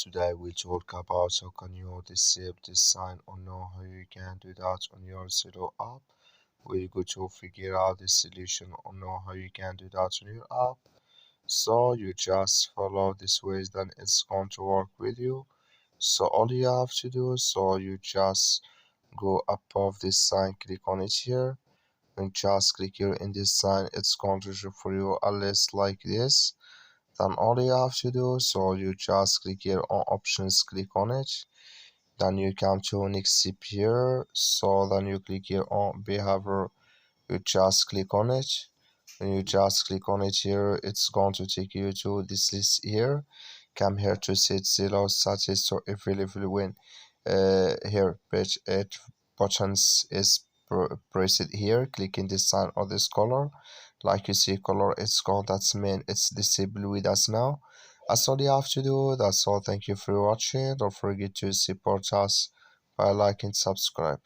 Today we talk about how can you disable this sign or know how you can do that on your Zello app. We're going to figure out the solution or know how you can do that on your app. So you just follow this ways, then it's going to work with you. So all you have to do, so you just go above this sign, click on it here, and just click here in this sign. It's going to show for you a list like this. Then all you have to do, so you just click here on options, click on it. Then you come to next step here, so then you click here on behavior, you just click on it. When you just click on it here, it's going to take you to this list here. Come here to set Zello status so available when here page 8 buttons is pressed here. Click in this sign or this color. Like you see color, it's called that's mean it's disabled with us now. That's all you have to do. That's all. Thank you for watching. Don't forget to support us by liking, subscribe.